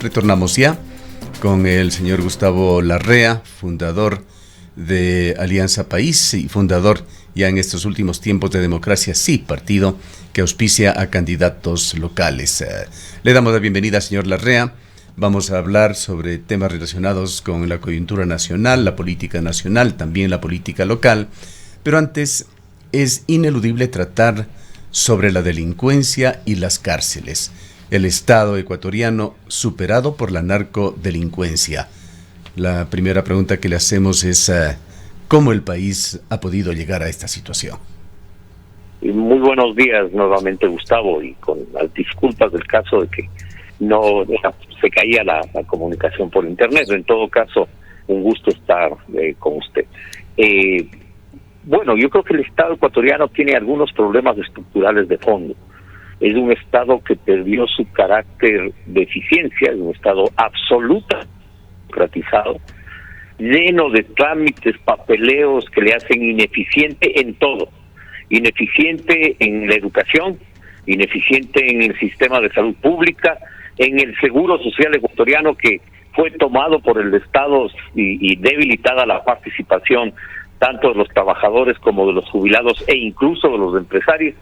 Retornamos ya con el señor Gustavo Larrea, fundador de Alianza País y fundador ya en estos últimos tiempos de Democracia Sí, partido que auspicia a candidatos locales. Le damos la bienvenida, señor Larrea. Vamos a hablar sobre temas relacionados con la coyuntura nacional, la política nacional, también la política local. Pero antes, es ineludible tratar sobre la delincuencia y las cárceles. El Estado ecuatoriano superado por la narcodelincuencia. La primera pregunta que le hacemos es ¿cómo el país ha podido llegar a esta situación? Muy buenos días nuevamente, Gustavo, y con las disculpas del caso de que no se caía la comunicación por internet. En todo caso, un gusto estar con usted. Bueno, yo creo que el Estado ecuatoriano tiene algunos problemas estructurales de fondo. Es un Estado que perdió su carácter de eficiencia, es un Estado absolutamente democratizado, lleno de trámites, papeleos que le hacen ineficiente en todo. Ineficiente en la educación, ineficiente en el sistema de salud pública, en el seguro social ecuatoriano que fue tomado por el Estado y debilitada la participación tanto de los trabajadores como de los jubilados e incluso de los empresarios.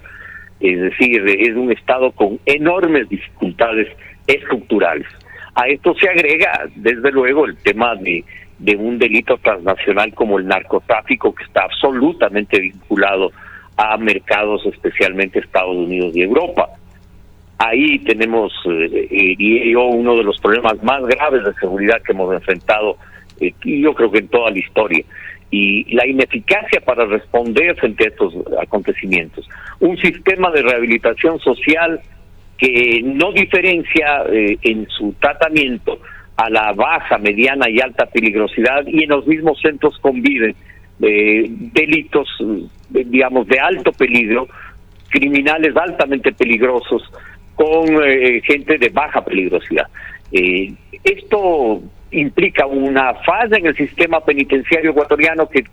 Es decir, es un Estado con enormes dificultades estructurales. A esto se agrega, desde luego, el tema de un delito transnacional como el narcotráfico, que está absolutamente vinculado a mercados, especialmente Estados Unidos y Europa. Ahí tenemos, diría yo, uno de los problemas más graves de seguridad que hemos enfrentado, y yo creo que en toda la historia. Y la ineficacia para responder frente a estos acontecimientos. Un sistema de rehabilitación social que no diferencia en su tratamiento a la baja, mediana y alta peligrosidad, y en los mismos centros conviven delitos, digamos, de alto peligro, criminales altamente peligrosos, con gente de baja peligrosidad. Esto implica una falla en el sistema penitenciario ecuatoriano que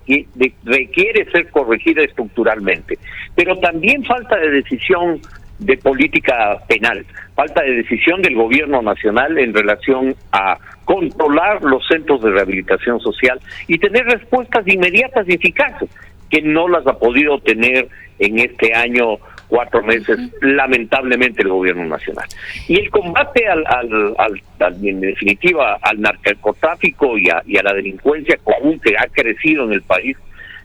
requiere ser corregida estructuralmente, pero también falta de decisión de política penal, falta de decisión del gobierno nacional en relación a controlar los centros de rehabilitación social y tener respuestas inmediatas y eficaces, que no las ha podido tener en este año 4 meses, lamentablemente, el gobierno nacional. Y el combate en definitiva, al narcotráfico y a la delincuencia común que ha crecido en el país,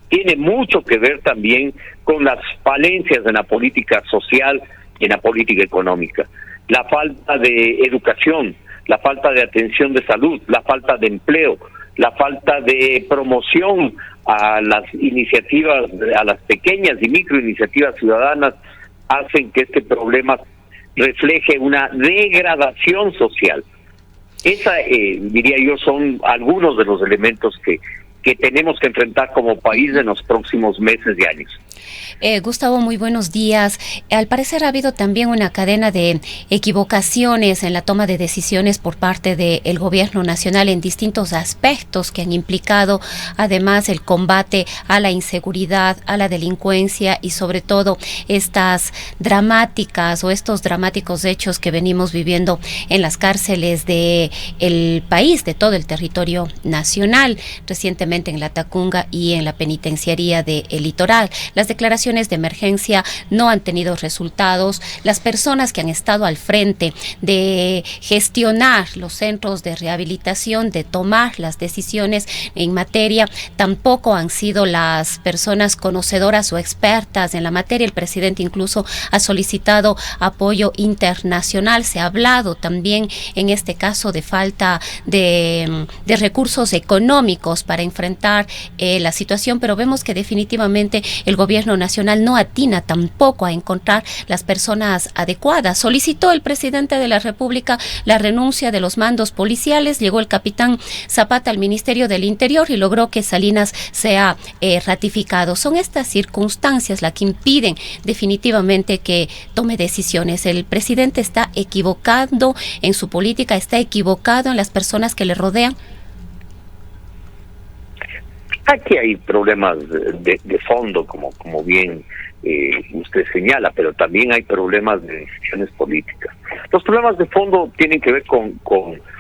tiene mucho que ver también con las falencias en la política social y en la política económica. La falta de educación, la falta de atención de salud, la falta de empleo, la falta de promoción a las iniciativas, a las pequeñas y microiniciativas ciudadanas, hacen que este problema refleje una degradación social. Esa, diría yo, son algunos de los elementos que tenemos que enfrentar como país en los próximos meses y años. Gustavo, muy buenos días. Al parecer ha habido también una cadena de equivocaciones en la toma de decisiones por parte del gobierno nacional en distintos aspectos que han implicado además el combate a la inseguridad, a la delincuencia y sobre todo estas dramáticas o estos dramáticos hechos que venimos viviendo en las cárceles de el país, de todo el territorio nacional, recientemente en la Tacunga y en la penitenciaría del Litoral. Las declaraciones de emergencia no han tenido resultados. Las personas que han estado al frente de gestionar los centros de rehabilitación, de tomar las decisiones en materia, tampoco han sido las personas conocedoras o expertas en la materia. El presidente incluso ha solicitado apoyo internacional. Se ha hablado también en este caso de falta de recursos económicos para enfrentar la situación, pero vemos que definitivamente el gobierno nacional no atina tampoco a encontrar las personas adecuadas. Solicitó el presidente de la República la renuncia de los mandos policiales, llegó el capitán Zapata al Ministerio del Interior y logró que Salinas sea ratificado. Son estas circunstancias las que impiden definitivamente que tome decisiones. El presidente está equivocado en su política, está equivocado en las personas que le rodean. Aquí hay problemas de fondo, como bien usted señala, pero también hay problemas de decisiones políticas. Los problemas de fondo tienen que ver con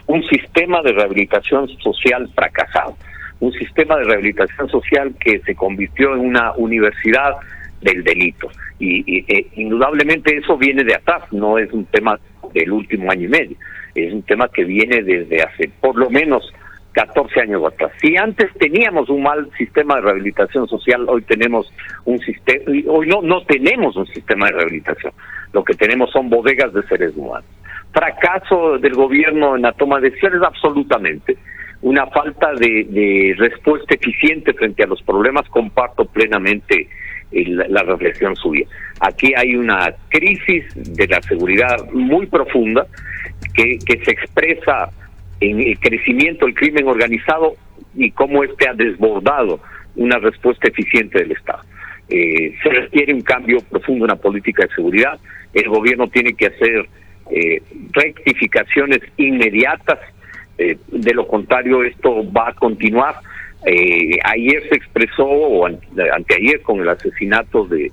un sistema de rehabilitación social fracasado, un sistema de rehabilitación social que se convirtió en una universidad del delito. Y indudablemente eso viene de atrás, no es un tema del último año y medio, es un tema que viene desde hace por lo menos 14 años atrás. Si antes teníamos un mal sistema de rehabilitación social, hoy tenemos un sistema, hoy no tenemos un sistema de rehabilitación. Lo que tenemos son bodegas de seres humanos. Fracaso del gobierno en la toma de decisiones, absolutamente. Una falta de respuesta eficiente frente a los problemas. Comparto plenamente la reflexión suya. Aquí hay una crisis de la seguridad muy profunda que se expresa en el crecimiento del crimen organizado y cómo este ha desbordado una respuesta eficiente del Estado. Se requiere un cambio profundo en la política de seguridad. El gobierno tiene que hacer rectificaciones inmediatas, de lo contrario esto va a continuar. Ayer se expresó, o anteayer, con el asesinato de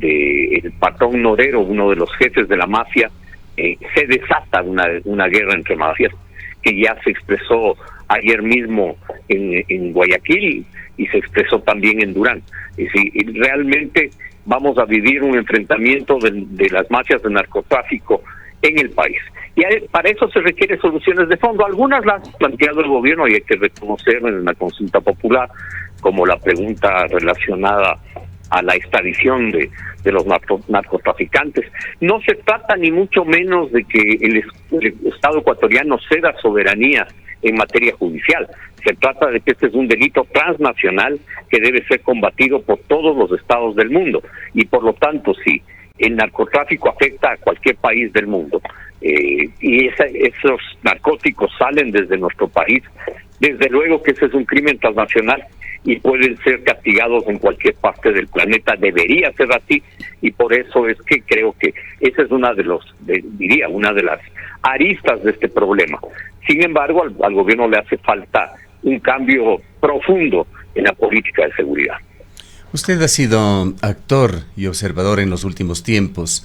el patrón Norero, uno de los jefes de la mafia, se desata una guerra entre mafias, que ya se expresó ayer mismo en Guayaquil y se expresó también en Durán. Es decir, realmente vamos a vivir un enfrentamiento de las mafias de narcotráfico en el país. Y para eso se requieren soluciones de fondo. Algunas las ha planteado el gobierno y hay que reconocer en la consulta popular, como la pregunta relacionada a la extradición de los narcotraficantes. No se trata ni mucho menos de que el Estado ecuatoriano ceda soberanía en materia judicial. Se trata de que este es un delito transnacional que debe ser combatido por todos los estados del mundo. Y por lo tanto, si el narcotráfico afecta a cualquier país del mundo, y esos narcóticos salen desde nuestro país, desde luego que ese es un crimen transnacional y pueden ser castigados en cualquier parte del planeta. Debería ser así, y por eso es que creo que esa es una de las aristas de este problema. Sin embargo, al gobierno le hace falta un cambio profundo en la política de seguridad. Usted ha sido actor y observador en los últimos tiempos.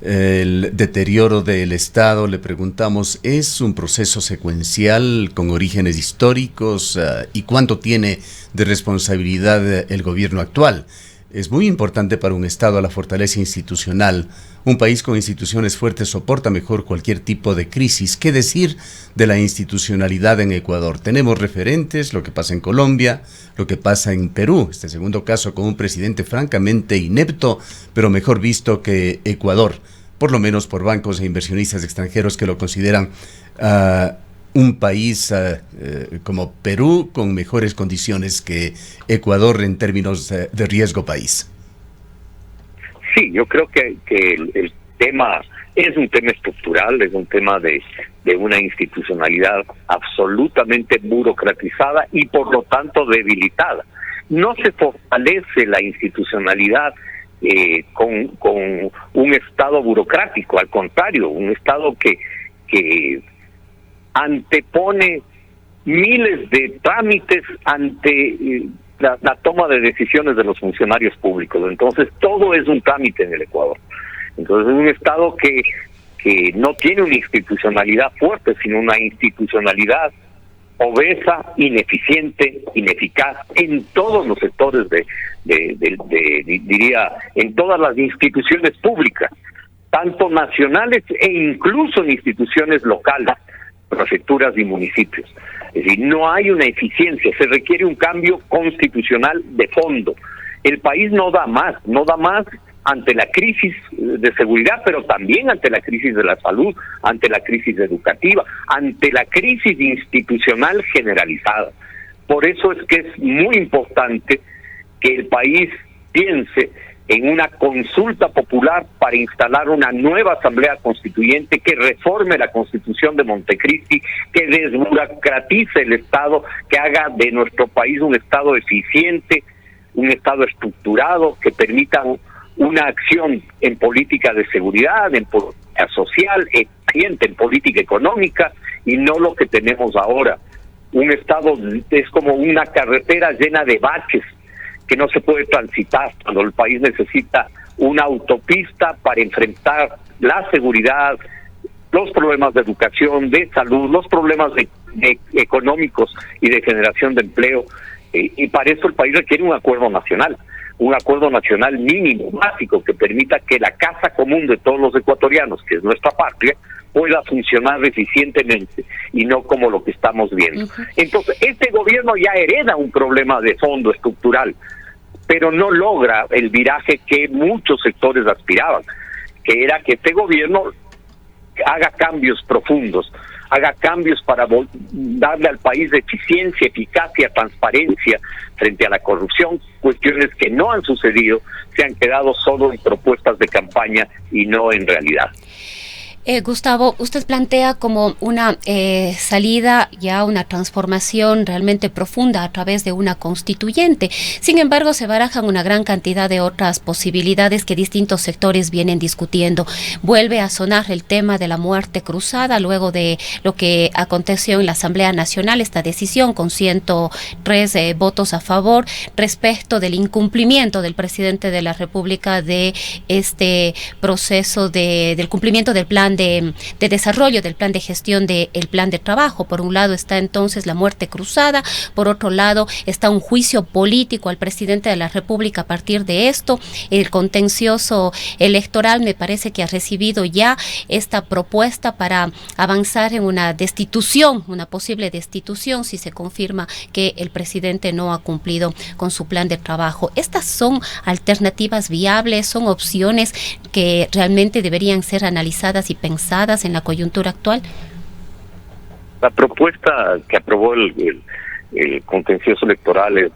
El deterioro del Estado, le preguntamos, ¿es un proceso secuencial con orígenes históricos? ¿Y cuánto tiene de responsabilidad el gobierno actual? Es muy importante para un Estado la fortaleza institucional. Un país con instituciones fuertes soporta mejor cualquier tipo de crisis. ¿Qué decir de la institucionalidad en Ecuador? Tenemos referentes, lo que pasa en Colombia, lo que pasa en Perú, este segundo caso con un presidente francamente inepto, pero mejor visto que Ecuador, por lo menos por bancos e inversionistas extranjeros que lo consideran un país como Perú con mejores condiciones que Ecuador en términos de riesgo país. Sí, yo creo que el tema es un tema estructural, es un tema de una institucionalidad absolutamente burocratizada y por lo tanto debilitada. No se fortalece la institucionalidad con un Estado burocrático, al contrario, un Estado que antepone miles de trámites ante la toma de decisiones de los funcionarios públicos. Entonces todo es un trámite en el Ecuador. Entonces es un Estado que no tiene una institucionalidad fuerte, sino una institucionalidad obesa, ineficiente, ineficaz en todos los sectores diría, en todas las instituciones públicas, tanto nacionales e incluso en instituciones locales, prefecturas y municipios. Es decir, no hay una eficiencia, se requiere un cambio constitucional de fondo. El país no da más ante la crisis de seguridad, pero también ante la crisis de la salud, ante la crisis educativa, ante la crisis institucional generalizada. Por eso es que es muy importante que el país piense en una consulta popular para instalar una nueva asamblea constituyente que reforme la Constitución de Montecristi, que desburocratice el Estado, que haga de nuestro país un Estado eficiente, un Estado estructurado, que permita una acción en política de seguridad, en política social, eficiente en política económica, y no lo que tenemos ahora. Un Estado es como una carretera llena de baches que no se puede transitar cuando el país necesita una autopista para enfrentar la seguridad, los problemas de educación, de salud, los problemas económicos y de generación de empleo. Y para eso el país requiere un acuerdo nacional mínimo, básico, que permita que la casa común de todos los ecuatorianos, que es nuestra patria, pueda funcionar eficientemente y no como lo que estamos viendo. Entonces, este gobierno ya hereda un problema de fondo estructural, pero no logra el viraje que muchos sectores aspiraban, que era que este gobierno haga cambios profundos, haga cambios para darle al país eficiencia, eficacia, transparencia frente a la corrupción, cuestiones que no han sucedido, se han quedado solo en propuestas de campaña y no en realidad. Gustavo, usted plantea como una salida, ya una transformación realmente profunda a través de una constituyente. Sin embargo, se barajan una gran cantidad de otras posibilidades que distintos sectores vienen discutiendo. Vuelve a sonar el tema de la muerte cruzada luego de lo que aconteció en la Asamblea Nacional, esta decisión con 103 votos a favor respecto del incumplimiento del presidente de la República de este proceso del cumplimiento del plan de desarrollo, del plan de gestión del plan de trabajo. Por un lado está entonces la muerte cruzada, por otro lado está un juicio político al presidente de la República a partir de esto. El contencioso electoral me parece que ha recibido ya esta propuesta para avanzar en una destitución, una posible destitución si se confirma que el presidente no ha cumplido con su plan de trabajo. Estas son alternativas viables, son opciones que realmente deberían ser analizadas y pensadas en la coyuntura actual. La propuesta que aprobó el contencioso electoral es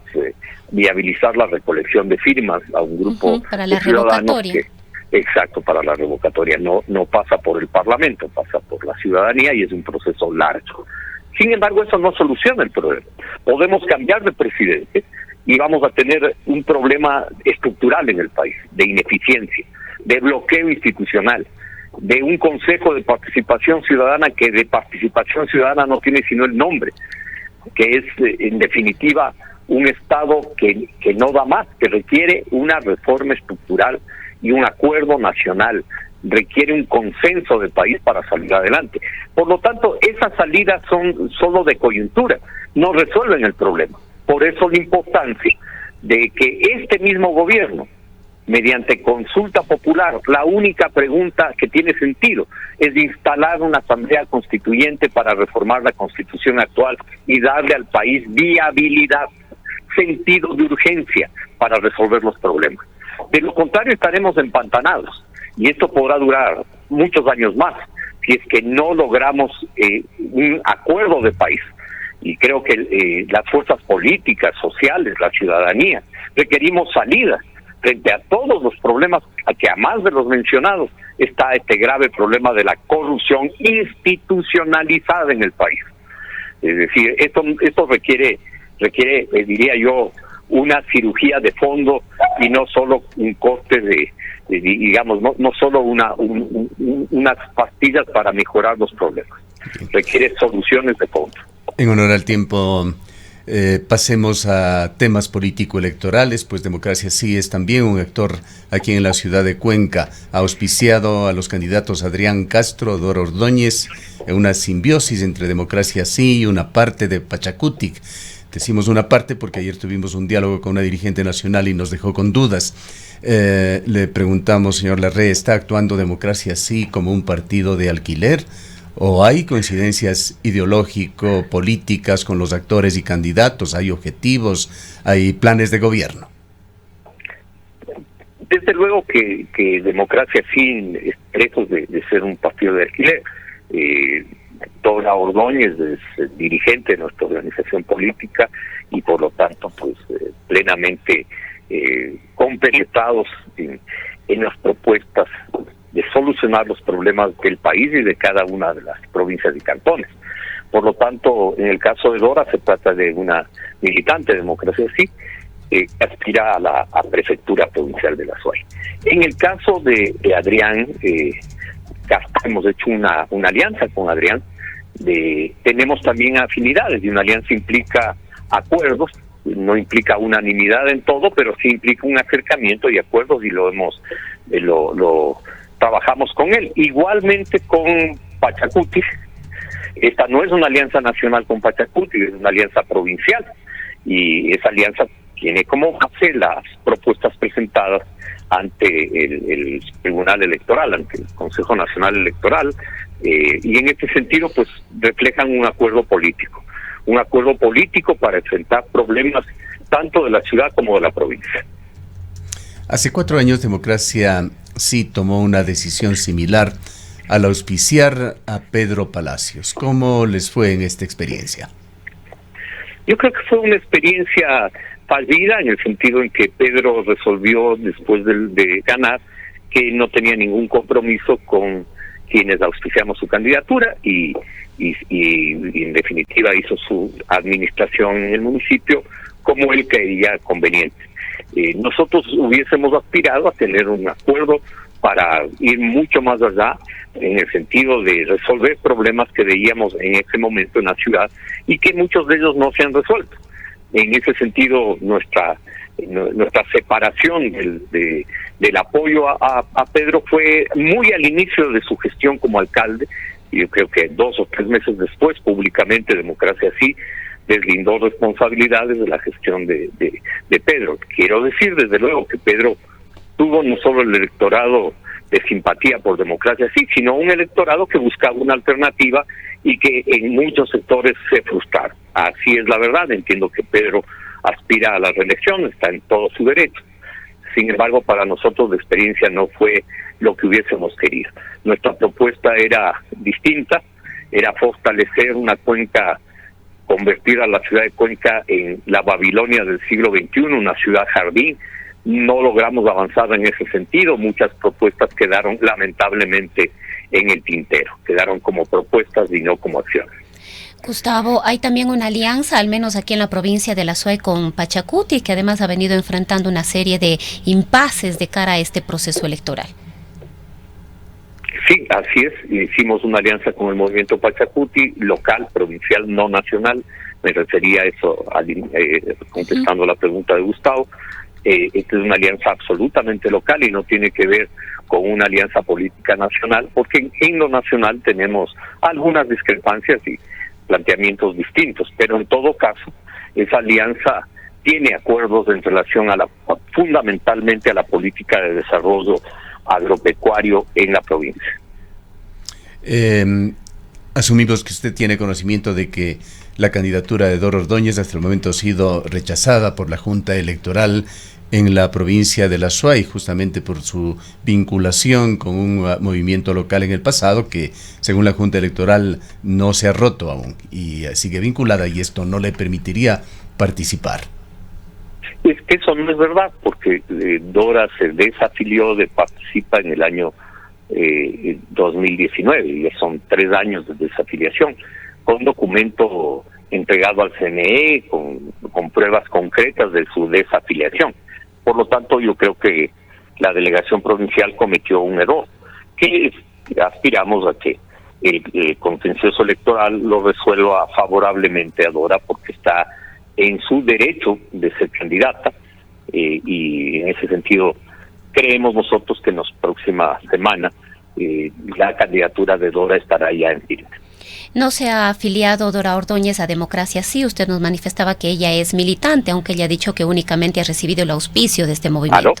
viabilizar la recolección de firmas a un grupo para la de ciudadanos revocatoria. Exacto, para la revocatoria. No pasa por el Parlamento, pasa por la ciudadanía y es un proceso largo. Sin embargo, eso no soluciona el problema. Podemos cambiar de presidente y vamos a tener un problema estructural en el país, de ineficiencia, de bloqueo institucional, de un Consejo de Participación Ciudadana que de participación ciudadana no tiene sino el nombre, que es en definitiva un Estado que no da más, que requiere una reforma estructural y un acuerdo nacional, requiere un consenso del país para salir adelante. Por lo tanto, esas salidas son solo de coyuntura, no resuelven el problema. Por eso la importancia de que este mismo gobierno, mediante consulta popular, la única pregunta que tiene sentido es instalar una asamblea constituyente para reformar la constitución actual y darle al país viabilidad, sentido de urgencia para resolver los problemas. De lo contrario estaremos empantanados y esto podrá durar muchos años más si es que no logramos un acuerdo de país. Y creo que las fuerzas políticas, sociales, la ciudadanía, requerimos salidas frente a todos los problemas, a que además de los mencionados está este grave problema de la corrupción institucionalizada en el país. Es decir, esto requiere, diría yo, una cirugía de fondo y no solo un corte digamos, no solo unas pastillas para mejorar los problemas. Requiere soluciones de fondo. En honor al tiempo, pasemos a temas político-electorales, pues Democracia Sí es también un actor aquí en la ciudad de Cuenca. Ha auspiciado a los candidatos Adrián Castro, Dora Ordóñez, en una simbiosis entre Democracia Sí y una parte de Pachacutic. Decimos una parte porque ayer tuvimos un diálogo con una dirigente nacional y nos dejó con dudas. Le preguntamos, señor Larrea, ¿está actuando Democracia Sí como un partido de alquiler? ¿O hay coincidencias ideológico-políticas con los actores y candidatos? ¿Hay objetivos? ¿Hay planes de gobierno? Desde luego que Democracia Sí es lejos de ser un partido de alquiler. Dora Ordóñez es dirigente de nuestra organización política y por lo tanto pues plenamente compenetrados en las propuestas de solucionar los problemas del país y de cada una de las provincias y cantones. Por lo tanto, en el caso de Dora se trata de una militante de Democracia Sí que aspira a la prefectura provincial de la SUAY. En el caso de Adrián Castro, hemos hecho una alianza con Adrián. Tenemos también afinidades y una alianza implica acuerdos, no implica unanimidad en todo, pero sí implica un acercamiento y acuerdos y lo hemos lo trabajamos con él. Igualmente con Pachacuti. Esta no es una alianza nacional con Pachacuti, es una alianza provincial, y esa alianza tiene como base las propuestas presentadas ante el Tribunal Electoral, ante el Consejo Nacional Electoral, y en este sentido pues reflejan un acuerdo político para enfrentar problemas tanto de la ciudad como de la provincia. Hace 4 años Democracia Sí tomó una decisión similar al auspiciar a Pedro Palacios. ¿Cómo les fue en esta experiencia? Yo creo que fue una experiencia fallida en el sentido en que Pedro resolvió después de ganar que no tenía ningún compromiso con quienes auspiciamos su candidatura y en definitiva hizo su administración en el municipio como él creía conveniente. Nosotros hubiésemos aspirado a tener un acuerdo para ir mucho más allá en el sentido de resolver problemas que veíamos en ese momento en la ciudad y que muchos de ellos no se han resuelto. En ese sentido, nuestra separación del apoyo a Pedro fue muy al inicio de su gestión como alcalde. Y yo creo que 2 o 3 meses después, públicamente, Democracia Sí deslindó responsabilidades de la gestión de Pedro. Quiero decir, desde luego, que Pedro tuvo no solo el electorado de simpatía por Democracia Sí, sino un electorado que buscaba una alternativa y que en muchos sectores se frustraron. Así es la verdad. Entiendo que Pedro aspira a la reelección, está en todo su derecho. Sin embargo, para nosotros la experiencia no fue lo que hubiésemos querido. Nuestra propuesta era distinta, era fortalecer una Cuenca, convertir a la ciudad de Cuenca en la Babilonia del siglo XXI, una ciudad jardín. No logramos avanzar en ese sentido, muchas propuestas quedaron lamentablemente en el tintero, quedaron como propuestas y no como acciones. Gustavo, hay también una alianza, al menos aquí en la provincia de La Suay, con Pachacuti, que además ha venido enfrentando una serie de impases de cara a este proceso electoral. Sí, así es. Hicimos una alianza con el movimiento Pachacuti, local, provincial, no nacional. Me refería a eso contestando la pregunta de Gustavo. Esta es una alianza absolutamente local y no tiene que ver con una alianza política nacional, porque en lo nacional tenemos algunas discrepancias y planteamientos distintos, pero en todo caso esa alianza tiene acuerdos en relación fundamentalmente a la política de desarrollo agropecuario en la provincia. Asumimos que usted tiene conocimiento de que la candidatura de Dora Ordóñez hasta el momento ha sido rechazada por la Junta Electoral en la provincia de La Suay, justamente por su vinculación con un movimiento local en el pasado que, según la Junta Electoral, no se ha roto aún y sigue vinculada, y esto no le permitiría participar. Es que eso no es verdad, porque Dora se desafilió de Participa en el año 2019, y ya son 3 años de desafiliación, con documento entregado al CNE, con pruebas concretas de su desafiliación. Por lo tanto, yo creo que la delegación provincial cometió un error, que aspiramos a que el contencioso electoral lo resuelva favorablemente a Dora, porque está en su derecho de ser candidata, y en ese sentido creemos nosotros que en la próxima semana la candidatura de Dora estará ya en firme. No se ha afiliado Dora Ordóñez a Democracia Sí. Usted nos manifestaba que ella es militante, aunque ella ha dicho que únicamente ha recibido el auspicio de este movimiento. ¿Aló?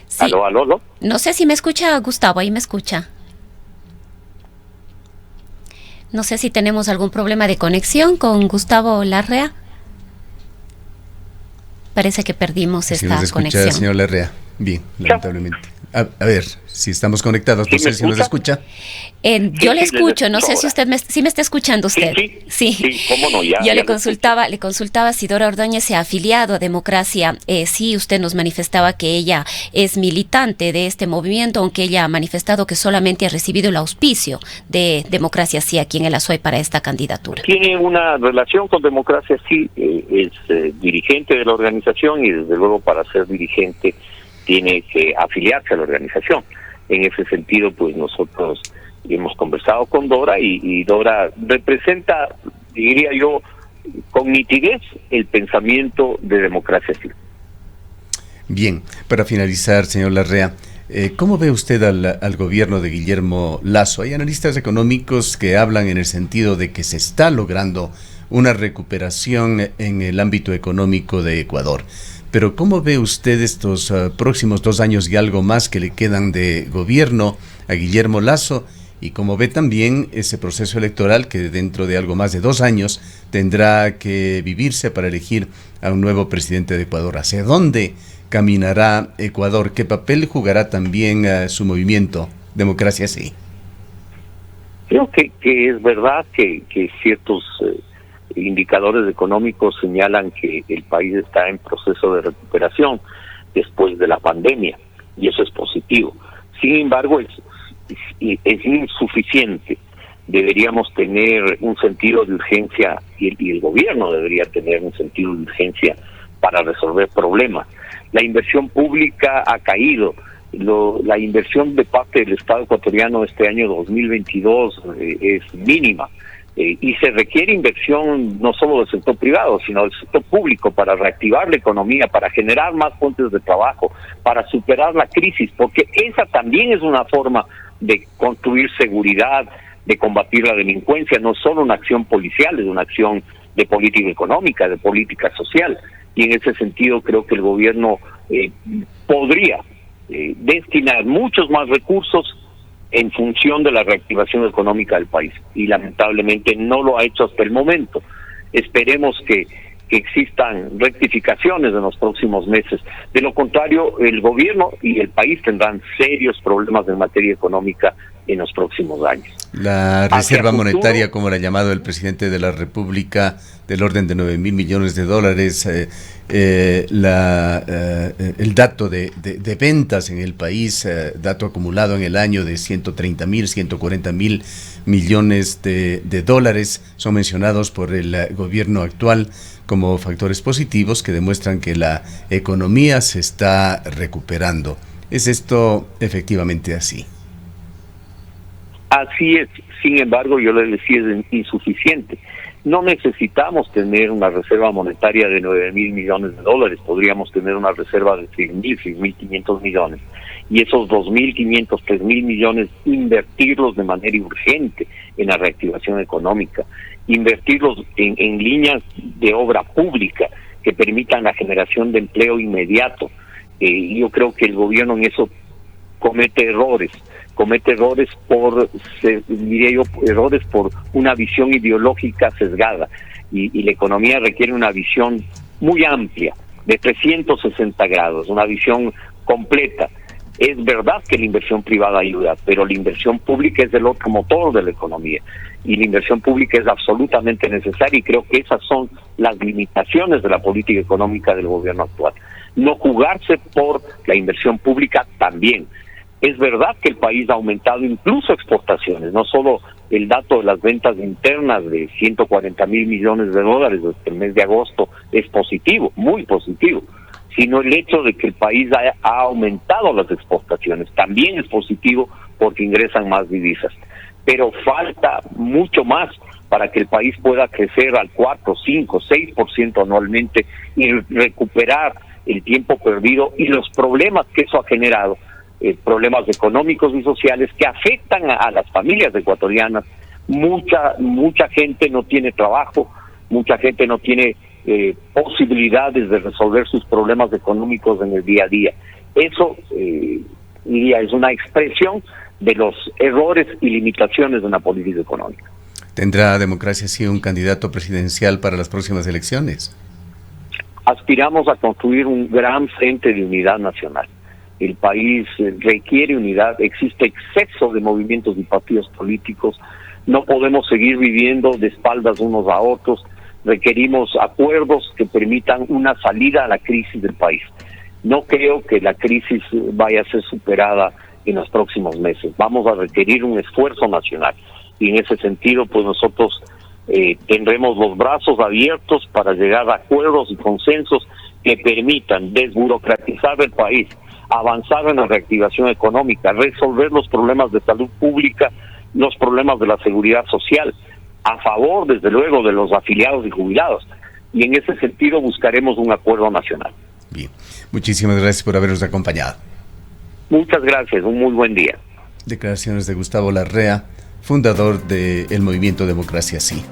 Sí. ¿Aló? No sé si me escucha, Gustavo, ahí me escucha. No sé si tenemos algún problema de conexión con Gustavo Larrea. Parece que perdimos esta nos escucha, conexión. Señor Larrea. Bien, lamentablemente. A ver, si estamos conectados, no sé si nos escucha. Yo le escucho, no sé si usted me está escuchando usted. Sí, cómo no, ya. Yo le consultaba si Dora Ordóñez se ha afiliado a Democracia. Sí, usted nos manifestaba que ella es militante de este movimiento, aunque ella ha manifestado que solamente ha recibido el auspicio de Democracia Sí aquí en el Azuay para esta candidatura. Tiene una relación con Democracia Sí, es dirigente de la organización, y desde luego para ser dirigente tiene que afiliarse a la organización. En ese sentido, pues nosotros hemos conversado con Dora y Dora representa, diría yo, con nitidez el pensamiento de Democracia Sí. Bien, para finalizar, señor Larrea, ¿Cómo ve usted al gobierno de Guillermo Lasso? Hay analistas económicos que hablan en el sentido de que se está logrando una recuperación en el ámbito económico de Ecuador. Pero ¿cómo ve usted estos próximos 2 años y algo más que le quedan de gobierno a Guillermo Lasso? Y cómo ve también ese proceso electoral que dentro de algo más de 2 años tendrá que vivirse para elegir a un nuevo presidente de Ecuador. ¿Hacia dónde caminará Ecuador? ¿Qué papel jugará también su movimiento Democracia Sí? Creo que es verdad que ciertos indicadores económicos señalan que el país está en proceso de recuperación después de la pandemia, y eso es positivo. Sin embargo, es insuficiente. Deberíamos tener un sentido de urgencia, y el gobierno debería tener un sentido de urgencia para resolver problemas. La inversión pública ha caído. La inversión de parte del Estado ecuatoriano este año 2022 es mínima. Y se requiere inversión no solo del sector privado, sino del sector público para reactivar la economía, para generar más fuentes de trabajo, para superar la crisis, porque esa también es una forma de construir seguridad, de combatir la delincuencia. No solo una acción policial, es una acción de política económica, de política social, y en ese sentido creo que el gobierno podría destinar muchos más recursos en función de la reactivación económica del país, y lamentablemente no lo ha hecho hasta el momento. Esperemos que existan rectificaciones en los próximos meses. De lo contrario, el gobierno y el país tendrán serios problemas en materia económica en los próximos años. La reserva monetaria, como la ha llamado el presidente de la República, del orden de 9.000 millones de dólares, el dato de ventas en el país, dato acumulado en el año de 130.000, 140.000 millones de dólares, son mencionados por el gobierno actual como factores positivos que demuestran que la economía se está recuperando. ¿Es esto efectivamente así? Así es. Sin embargo, yo le decía, es insuficiente. No necesitamos tener una reserva monetaria de 9.000 millones de dólares. Podríamos tener una reserva de 6.500 millones. Y esos 2.500, 3.000 millones, invertirlos de manera urgente en la reactivación económica. Invertirlos en líneas de obra pública que permitan la generación de empleo inmediato. Yo creo que el gobierno en eso comete errores por una visión ideológica sesgada, y la economía requiere una visión muy amplia, de 360 grados, una visión completa. Es verdad que la inversión privada ayuda, pero la inversión pública es el otro motor de la economía, y la inversión pública es absolutamente necesaria, y creo que esas son las limitaciones de la política económica del gobierno actual. No jugarse por la inversión pública también. Es verdad que el país ha aumentado incluso exportaciones, no solo el dato de las ventas internas de 140.000 millones de dólares desde el mes de agosto es positivo, muy positivo, sino el hecho de que el país ha aumentado las exportaciones también es positivo porque ingresan más divisas. Pero falta mucho más para que el país pueda crecer al 4, 5, 6% anualmente y recuperar el tiempo perdido y los problemas que eso ha generado. Problemas económicos y sociales que afectan a las familias ecuatorianas. Mucha gente no tiene trabajo, mucha gente no tiene posibilidades de resolver sus problemas económicos en el día a día. Eso, diría, es una expresión de los errores y limitaciones de una política económica. ¿Tendrá Democracia Sí un candidato presidencial para las próximas elecciones? Aspiramos a construir un gran frente de unidad nacional. El país requiere unidad, existe exceso de movimientos y partidos políticos, no podemos seguir viviendo de espaldas unos a otros, requerimos acuerdos que permitan una salida a la crisis del país. No creo que la crisis vaya a ser superada en los próximos meses, vamos a requerir un esfuerzo nacional, y en ese sentido pues nosotros tendremos los brazos abiertos para llegar a acuerdos y consensos que permitan desburocratizar el país, avanzar en la reactivación económica, resolver los problemas de salud pública, los problemas de la seguridad social, a favor, desde luego, de los afiliados y jubilados. Y en ese sentido buscaremos un acuerdo nacional. Bien, muchísimas gracias por habernos acompañado. Muchas gracias, un muy buen día. Declaraciones de Gustavo Larrea, fundador del movimiento Democracia Sí.